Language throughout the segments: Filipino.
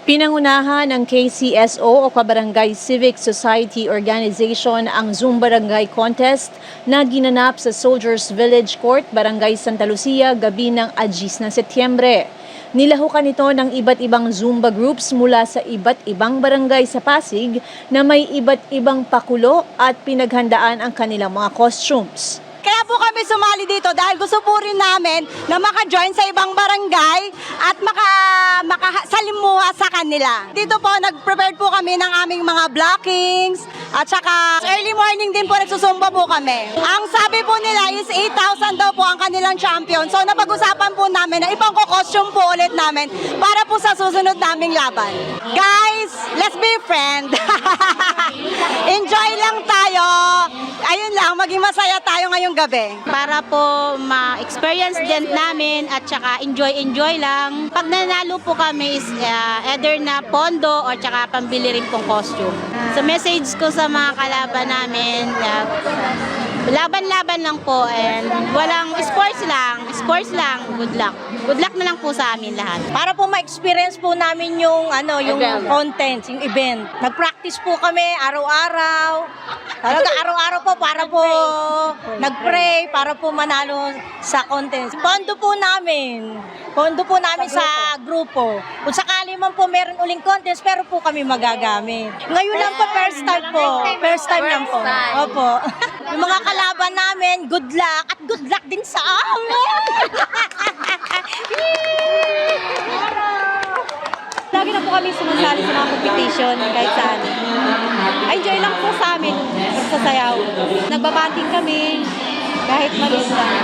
Pinangunahan ng KCSO o Kabarangay Civic Society Organization ang Zumba Barangay Contest na ginanap sa Soldiers Village Court, Barangay Santa Lucia, gabi ng 10 ng Setyembre. Nilahukan ito ng iba't ibang Zumba groups mula sa iba't ibang barangay sa Pasig na may iba't ibang pakulo at pinaghandaan ang kanilang mga costumes. Kaya po kami sumali dito dahil gusto po rin namin na maka-join sa ibang barangay at makasalimuha sa kanila. Dito po, nag-prepare po kami ng aming mga blockings at saka early morning din po nagsusumba po kami. Ang sabi po nila is 8,000 daw po ang kanilang champion. So napag-usapan po namin na ipang-costume po ulit namin para po sa susunod naming laban. Guys, let's be friends. Enjoy lang tayo. Ayun lang, maging masaya tayo ngayong gabi. Para po ma-experience din namin at saka enjoy lang. Pag nanalo po kami is either na pondo or saka pambili rin pong costume. So message ko sa mga kalaban namin, laban-laban lang po and walang sports lang, good luck. Good luck na lang po sa amin lahat. Para po ma-experience po namin yung content, yung event. Nag-practice po kami araw-araw. Talaga araw-araw po para po nag-pray para po manalo sa contest. Pondo po namin sa grupo. Kung sakali man po meron uling contest, pero po kami magagamit. Ngayon lang po, first time po. First time lang po. Opo. Yung mga kalaban namin, good luck at good luck din sa amin. Lagi na po kami sumasali sa mga competition kahit saan. Enjoy lang po sa amin magsasayaw. Nagbabanding kami kahit maliit lang.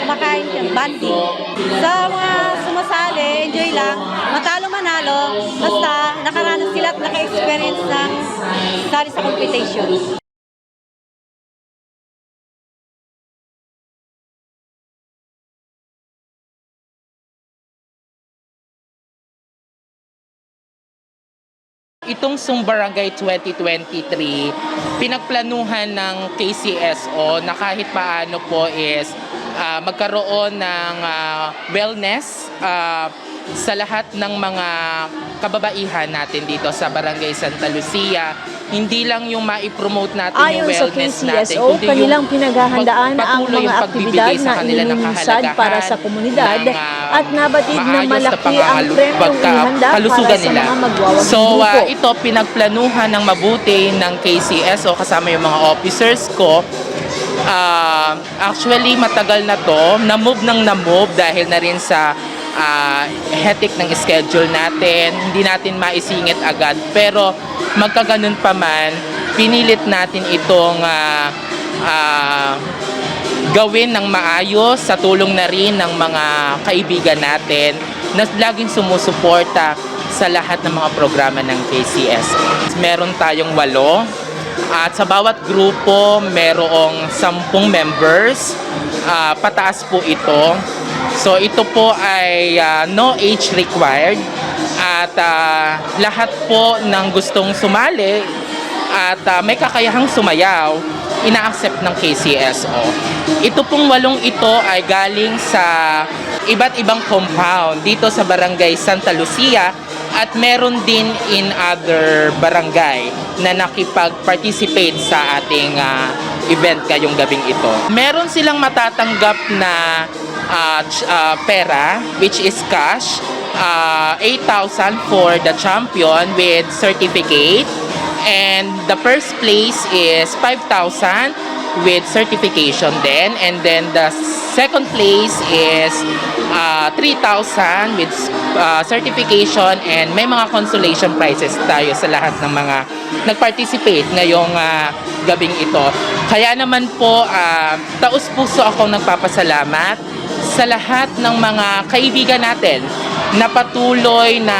Kumakain kami, banding. Sa mga sumasali, enjoy lang. Matalo manalo, basta nakaranas sila at naka-experience ng sali sa competition. Itong Sumbarangay 2023, pinagplanuhan ng KCSO na kahit paano po is magkaroon ng wellness sa lahat ng mga kababaihan natin dito sa Barangay Santa Lucia. Hindi lang yung ma-promote natin yung wellness natin, kundi kanilang pinaghahandaan ang mga aktibidad na inilunsad para sa komunidad at nabatid na malaki ang premyong ihanda para sa mga magwawaging So grupo. ito pinagplanuhan ng mabuti ng KCSO kasama yung mga officers ko. Actually matagal na to, na-move dahil na rin sa hectic ng schedule natin, hindi natin maisingit agad, pero magkaganon pa man, pinilit natin itong gawin ng maayos sa tulong na rin ng mga kaibigan natin na laging sumusuporta sa lahat ng mga programa ng KCSO. Meron tayong 8 at sa bawat grupo merong 10 members, pataas po ito. So ito po ay no age required at lahat po ng gustong sumali at may kakayahang sumayaw, ina-accept ng KCSO. Ito pong 8 ito ay galing sa iba't ibang compound dito sa Barangay Santa Lucia at meron din in other barangay na nakipag-participate sa ating event ngayong gabing ito. Meron silang matatanggap na pera, which is cash, 8,000 for the champion with certificate, and the first place is 5,000 with certification then, and then the second place is 3,000 with certification, and may mga consolation prizes tayo sa lahat ng mga nag-participate ngayong gabing ito. Kaya naman po, taus-puso akong nagpapasalamat sa lahat ng mga kaibigan natin na patuloy na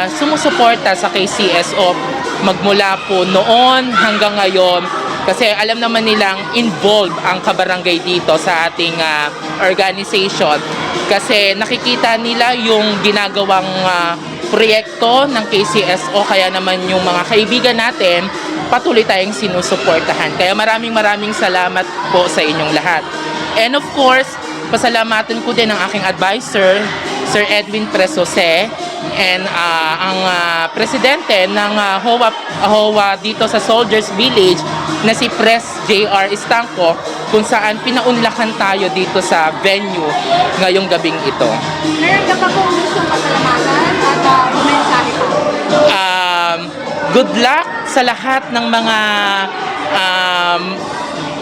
sumusuporta sa KCSO magmula po noon hanggang ngayon, kasi alam naman nilang involved ang kabarangay dito sa ating organization, kasi nakikita nila yung ginagawang proyekto ng KCSO, kaya naman yung mga kaibigan natin patuloy tayong sinusuportahan. Kaya maraming salamat po sa inyong lahat. And of course, pasalamatan ko din ang aking advisor, Sir Edwin Presose, And ang presidente ng HOA dito sa Soldiers Village na si Pres JR Estanco, kung saan pinaunlakan tayo dito sa venue ngayong gabing ito. Meron ka pa kung gustong pasalamatan at mensahe pa? Good luck sa lahat ng mga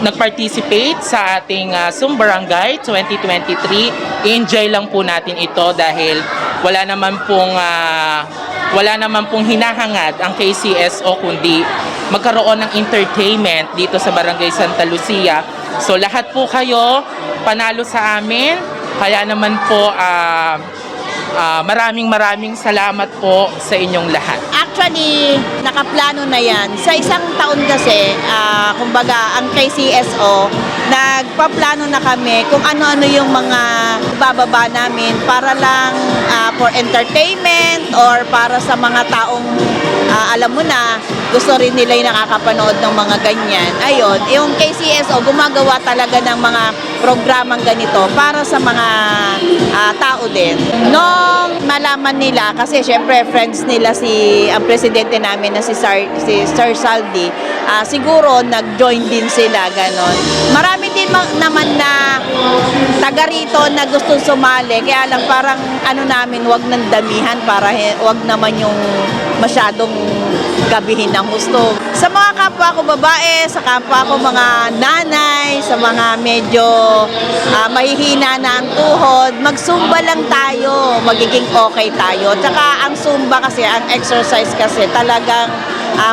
nag-participate sa ating Sumbarangay 2023. Enjoy lang po natin ito dahil wala naman pong hinahangad ang KCSO kundi magkaroon ng entertainment dito sa Barangay Santa Lucia. So lahat po kayo panalo sa amin. Kaya naman po maraming salamat po sa inyong lahat. Actually, nakaplano na yan. Sa isang taon kasi, kumbaga, ang KCSO, nagpaplano na kami kung ano-ano yung mga bababa namin para lang for entertainment or para sa mga taong alam mo na, gusto rin nila yung nakakapanood ng mga ganyan. Ayun, yung KCSO gumagawa talaga ng mga programang ganito para sa mga tao din. Nung malaman nila, kasi syempre friends nila ang presidente namin na si Sir Saldi, siguro nag-join din sila, ganon. Marami din naman na taga rito na gusto sumali, kaya lang parang ano namin, wag nang damihan para wag naman yung masyadong gabihin ng husto. Sa mga kapwa ko babae, sa kapwa ko mga nanay, sa mga medyo mahihina na ang tuhod, mag-zumba lang tayo, magiging okay tayo. Tsaka ang zumba kasi, ang exercise kasi talagang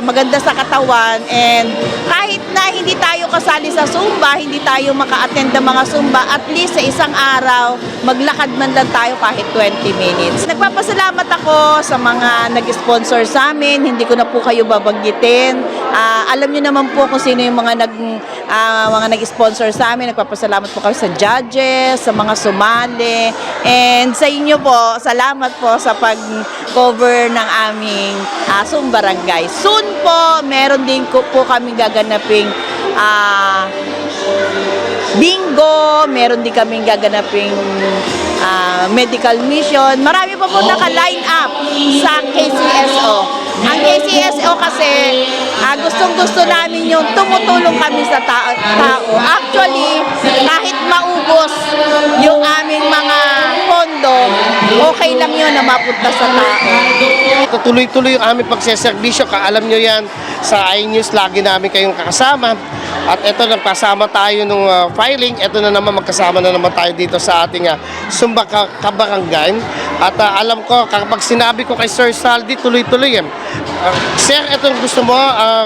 maganda sa katawan, and kahit na hindi tayo kasali sa zumba, hindi tayo maka-attend ng mga zumba, at least sa isang araw, maglakad man lang tayo kahit 20 minutes. Nagpapasalamat ako sa mga nag-sponsor sa amin, hindi ko na po kayo babanggitin. Alam niyo naman po kung sino yung mga nag-sponsor sa amin. Nagpapasalamat po kami sa judges, sa mga sumali, and sa inyo po, salamat po sa pag-cover ng aming Sumbarangay. Soon po, meron din po kami gaganaping bingo, meron din kaming gaganaping medical mission. Marami pa po naka-line up sa KCSO. Ang KCSO kasi, gustong-gusto namin yung tumutulong kami sa tao. Actually, kahit maubos yung aming mga pondo, okay lang yun na mapunta sa tao. Tuloy-tuloy yung aming pagseservisyo. Alam nyo yan, sa iNews lagi namin kayong kakasama. At ito, nagkasama tayo nung filing. Ito na naman, magkasama na naman tayo dito sa ating Sumba Kabarangay. At alam ko, kapag sinabi ko kay Sir Saldi, tuloy-tuloy yan. Sir, ito gusto mo,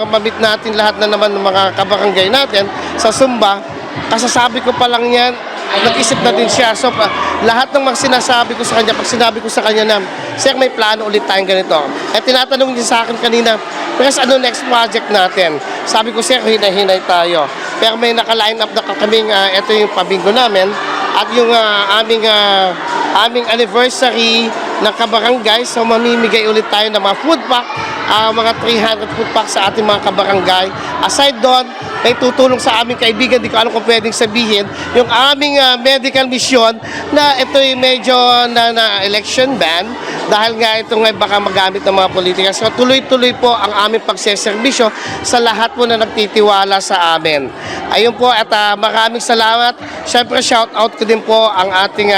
mamit natin lahat na naman ng mga kabarangay natin sa Sumba. Kasasabi ko pa lang yan, nag-isip na din siya. So, lahat ng mga sinasabi ko sa kanya, pag sinabi ko sa kanya na, Sir, may plano ulit tayong ganito. At tinatanong niya sa akin kanina, Pres, ano next project natin? Sabi ko, Sir, hinay-hinay tayo. Pero may naka-line up na kaming, ito yung pabingo namin, at yung aming anniversary ng kabarangay. So, mamimigay ulit tayo ng mga food pack, mga 300 food pack sa ating mga kabarangay. Aside doon, may tutulong sa aming kaibigan, di ko alam kung pwedeng sabihin, yung aming medical mission na ito yung medyo na election ban dahil nga ito nga baka magamit ng mga politika. So tuloy-tuloy po ang aming pagseserbisyo sa lahat po na nagtitiwala sa amin. Ayun po, at maraming salamat. Siyempre, shout out ko din po ang ating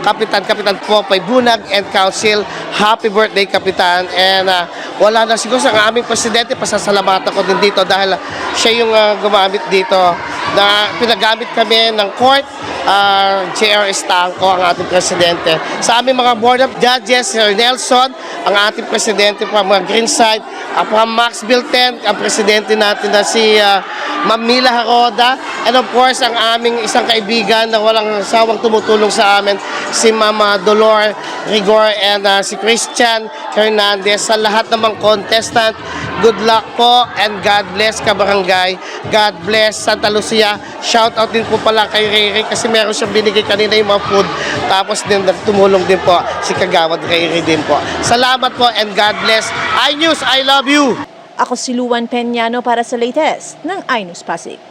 Kapitan Popay Bunag and Council. Happy birthday, Kapitan. And wala na siguro sa aming presidente, pasasalamatan ko din dito dahil siya yung gumamit dito na pinagamit kami ng court. JR Estanco, ang ating presidente. Sa aming mga board of judges, Sir Nelson, ang ating presidente from Greenside, from Maxville 10, ang presidente natin na si Ma'am Mila Haroda, and of course, ang aming isang kaibigan na walang sawang tumutulong sa amin, si Mama Dolor Rigor, and si Christian Hernandez. Sa lahat ng mga contestant, good luck po, and God bless Kabarangay, God bless Santa Lucia. Shout out din po pala kay Ray kasi meron siyang binigay kanina yung mga food, tapos din tumulong din po si Kagawad Ray din po. Salamat po, and God bless. iNews, I love you! Ako si Luan Peñano para sa latest ng iNews Pasig.